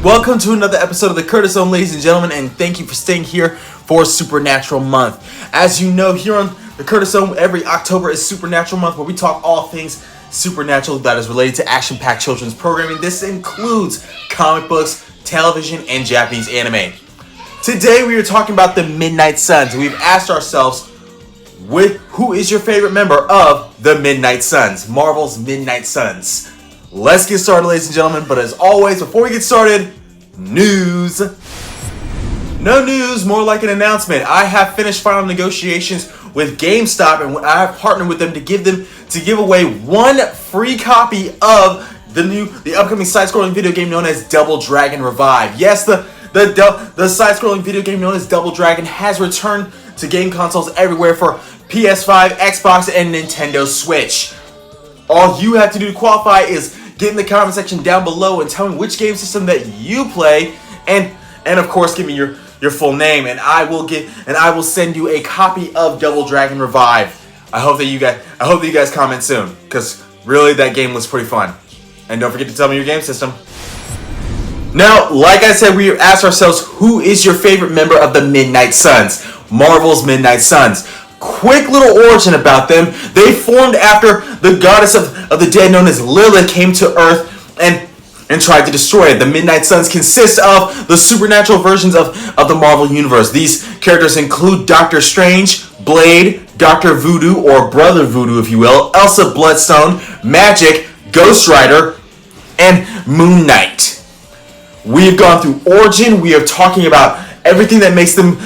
Welcome to another episode of the Curtis Zone, ladies and gentlemen, and thank you for staying here for Supernatural Month. As you know, here on the Curtis Zone, every October is Supernatural Month, where we talk all things supernatural that is related to action-packed children's programming. This includes comic books, television, and Japanese anime. Today, we are talking about the Midnight Suns. We've asked ourselves, who is your favorite member of the Midnight Suns, Marvel's Midnight Suns? Let's get started, ladies and gentlemen, but as always, before we get started, news. No news, more like an announcement. I have finished final negotiations with GameStop, and I have partnered with them to give away one free copy of the upcoming side-scrolling video game known as Double Dragon Revive. Yes, the side-scrolling video game known as Double Dragon has returned to game consoles everywhere for PS5, Xbox, and Nintendo Switch. All you have to do to qualify is get in the comment section down below and tell me which game system that you play, and of course give me your full name, and I will send you a copy of Double Dragon Revive. I hope that you guys comment soon, because really that game looks pretty fun. And don't forget to tell me your game system. Now, like I said, we asked ourselves, who is your favorite member of the Midnight Suns? Marvel's Midnight Suns. Quick little origin about them. They formed after the goddess of the dead known as Lilith came to Earth and tried to destroy it. The Midnight Suns consist of the supernatural versions of the Marvel Universe. These characters include Doctor Strange, Blade, Dr. Voodoo, or Brother Voodoo if you will, Elsa Bloodstone, Magic, Ghost Rider, and Moon Knight. We've gone through origin, we are talking about everything that makes them,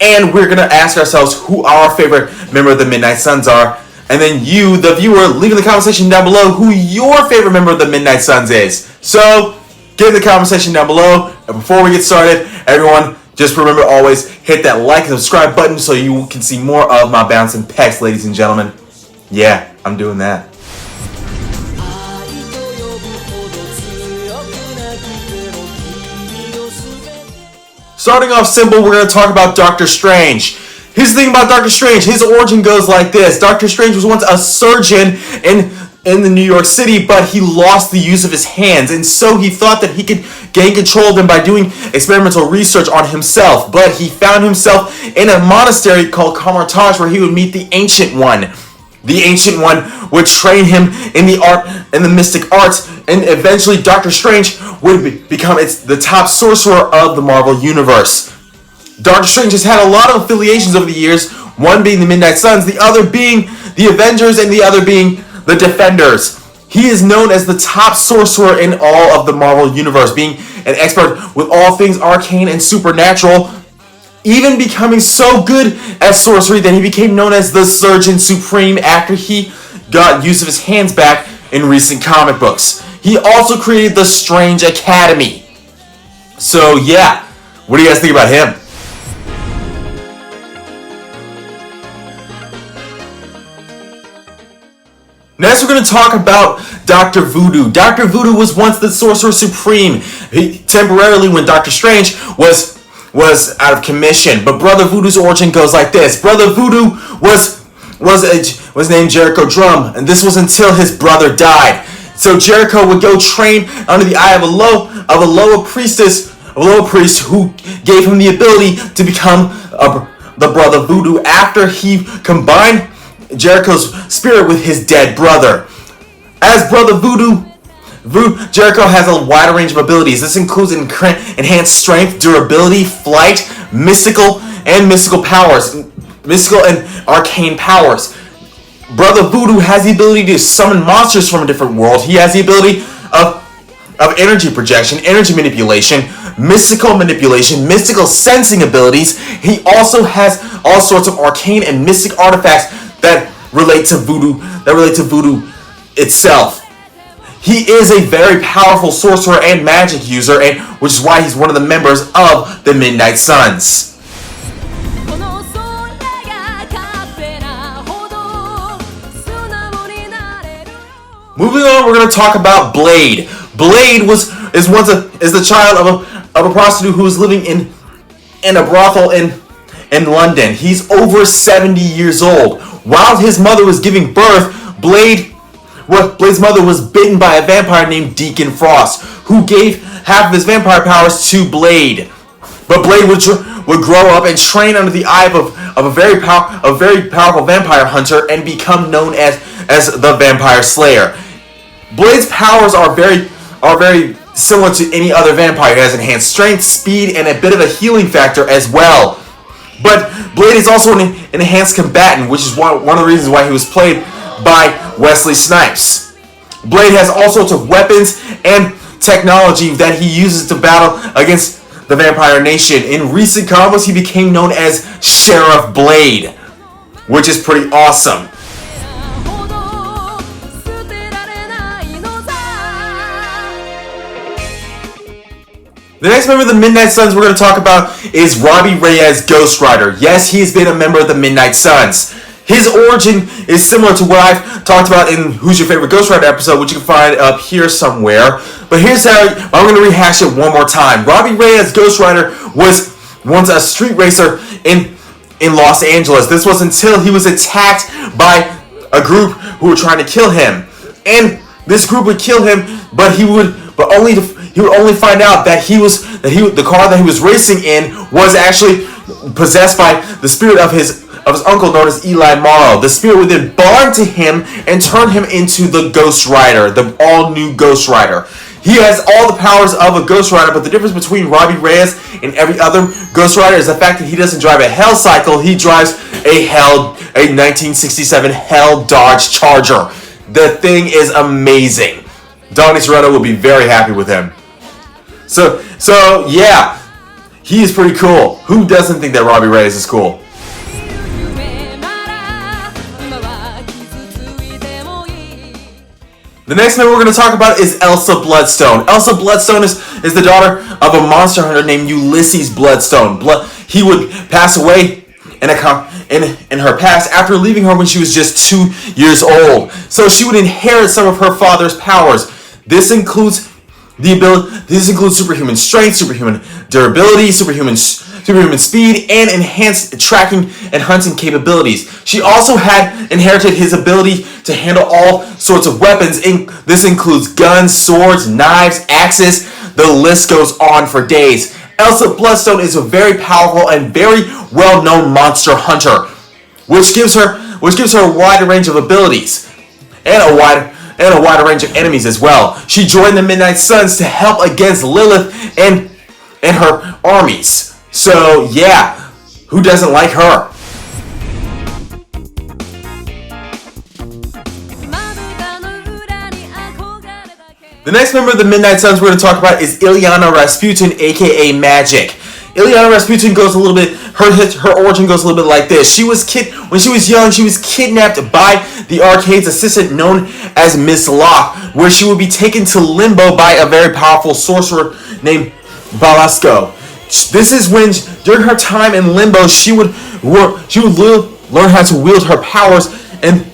and we're gonna ask ourselves who our favorite member of the Midnight Suns are. And then you, the viewer, leave in the comment section down below who your favorite member of the Midnight Suns is. So, get in the comment section down below. And before we get started, everyone, just remember always hit that like and subscribe button so you can see more of my bouncing pecs, ladies and gentlemen. Yeah, I'm doing that. Starting off simple, we're going to talk about Doctor Strange. Here's the thing about Doctor Strange. His origin goes like this. Doctor Strange was once a surgeon in the New York City, but he lost the use of his hands, and so he thought that he could gain control of them by doing experimental research on himself. But he found himself in a monastery called Kamar-Taj, where he would meet the Ancient One. The Ancient One would train him in the mystic arts, and eventually Doctor Strange would become the top sorcerer of the Marvel Universe. Doctor Strange has had a lot of affiliations over the years, one being the Midnight Suns, the other being the Avengers, and the other being the Defenders. He is known as the top sorcerer in all of the Marvel Universe, being an expert with all things arcane and supernatural, even becoming so good at sorcery that he became known as the Surgeon Supreme after he got use of his hands back in recent comic books. He also created the Strange Academy. So yeah, what do you guys think about him? Next, we're going to talk about Dr. Voodoo. Dr. Voodoo was once the Sorcerer Supreme, temporarily when Doctor Strange was out of commission. But Brother Voodoo's origin goes like this. Brother Voodoo was named Jericho Drum, and this was until his brother died. So Jericho would go train under the eye of a lower priest who gave him the ability to become the Brother Voodoo after he combined Jericho's spirit with his dead brother. As Brother Voodoo, Jericho has a wide range of abilities. This includes enhanced strength, durability, flight, mystical and arcane powers. Brother Voodoo has the ability to summon monsters from a different world. He has the ability of energy projection, energy manipulation, mystical sensing abilities. He also has all sorts of arcane and mystic artifacts that relate to voodoo itself. He is a very powerful sorcerer and magic user, which is why he's one of the members of the Midnight Suns. Moving on, we're going to talk about Blade. Blade is the child of a prostitute who was living in a brothel in London. He's over 70 years old. While his mother was giving birth, Blade's mother was bitten by a vampire named Deacon Frost, who gave half of his vampire powers to Blade. But Blade would grow up and train under the eye of a very powerful vampire hunter and become known as the Vampire Slayer. Blade's powers are very similar to any other vampire. He has enhanced strength, speed, and a bit of a healing factor as well. But Blade is also an enhanced combatant, which is one of the reasons why he was played by Wesley Snipes. Blade has all sorts of weapons and technology that he uses to battle against the Vampire Nation. In recent combos, he became known as Sheriff Blade, which is pretty awesome. The next member of the Midnight Suns we're going to talk about is Robbie Reyes, Ghost Rider. Yes, he's been a member of the Midnight Suns. His origin is similar to what I've talked about in Who's Your Favorite Ghost Rider episode, which you can find up here somewhere. But here's how I'm going to rehash it one more time. Robbie Reyes, Ghost Rider, was once a street racer in Los Angeles. This was until he was attacked by a group who were trying to kill him. And this group would kill him, but he would only find out that the car that he was racing in was actually possessed by the spirit of his uncle known as Eli Morrow. The spirit would then bond to him and turn him into the Ghost Rider, the all-new Ghost Rider. He has all the powers of a Ghost Rider, but the difference between Robbie Reyes and every other Ghost Rider is the fact that he doesn't drive a Hell Cycle, he drives a 1967 Hell Dodge Charger. The thing is amazing. Donnie Toretto will be very happy with him. So yeah, he is pretty cool. Who doesn't think that Robbie Reyes is cool? The next member we're going to talk about is Elsa Bloodstone. Elsa Bloodstone is the daughter of a monster hunter named Ulysses Bloodstone. He would pass away in her past after leaving her when she was just 2 years old. So she would inherit some of her father's powers. This includes superhuman strength, superhuman durability, superhuman speed, and enhanced tracking and hunting capabilities. She also had inherited his ability to handle all sorts of weapons. This includes guns, swords, knives, axes. The list goes on for days. Elsa Bloodstone is a very powerful and very well-known monster hunter, which gives her a wider range of abilities and a wider range of enemies as well. She joined the Midnight Suns to help against Lilith and her armies. So yeah, who doesn't like her? The next member of the Midnight Suns we're going to talk about is Illyana Rasputin, aka Magik. Illyana Rasputin goes a little bit. Her origin goes a little bit like this. When she was young, she was kidnapped by the Arcade's assistant known as Miss Locke, where she would be taken to Limbo by a very powerful sorcerer named Belasco. This is when, during her time in Limbo, she would learn how to wield her powers and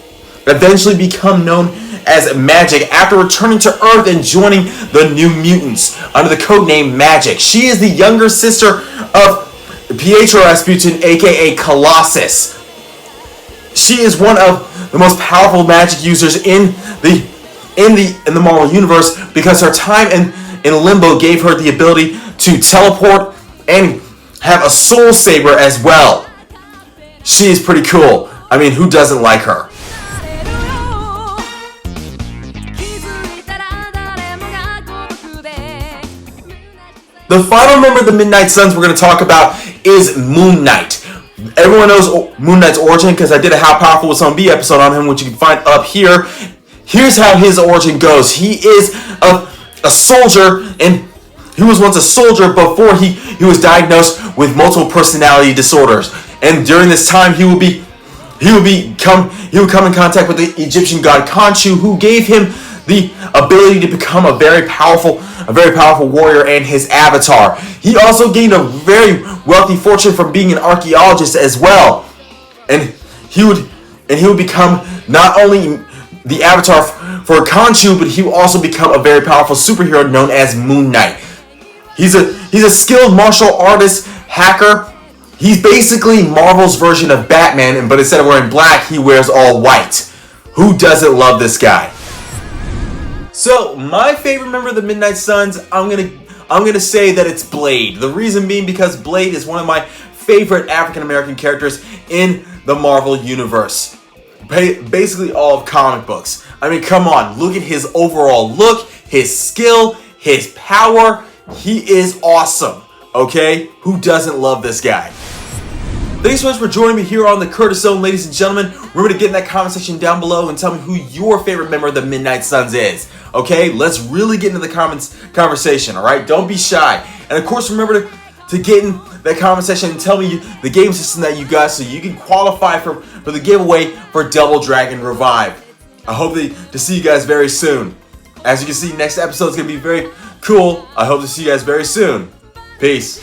eventually become known as Magik after returning to Earth and joining the New Mutants under the codename Magik. She is the younger sister of Pietro Rasputin, aka Colossus. She is one of the most powerful magic users in the Marvel Universe because her time in Limbo gave her the ability to teleport and have a soul saber as well. She is pretty cool. I mean, who doesn't like her? The final member of the Midnight Suns we're going to talk about is Moon Knight. Everyone knows Moon Knight's origin because I did a How Powerful Was Some B episode on him, which you can find up here. Here's how his origin goes. He is a soldier, and he was once a soldier before he was diagnosed with multiple personality disorders. And during this time, he would come in contact with the Egyptian god Khonshu, who gave him the ability to become a very powerful warrior and his avatar. He also gained a very wealthy fortune from being an archaeologist as well. And he would become not only the avatar for Khonshu, but he will also become a very powerful superhero known as Moon Knight. He's a skilled martial artist, hacker. He's basically Marvel's version of Batman, but instead of wearing black, he wears all white. Who doesn't love this guy? So, my favorite member of the Midnight Suns, I'm I'm going to say that it's Blade. The reason being because Blade is one of my favorite African American characters in the Marvel Universe. Basically all of comic books. I mean, come on, look at his overall look, his skill, his power. He is awesome, okay? Who doesn't love this guy? Thanks so much for joining me here on the Curtis Zone, ladies and gentlemen. Remember to get in that comment section down below and tell me who your favorite member of the Midnight Suns is. Okay, let's really get into the conversation, alright? Don't be shy. And of course, remember to get in that comment section and tell me the game system that you got so you can qualify for the giveaway for Double Dragon Revive. I hope to see you guys very soon. As you can see, next episode is going to be very cool. I hope to see you guys very soon. Peace.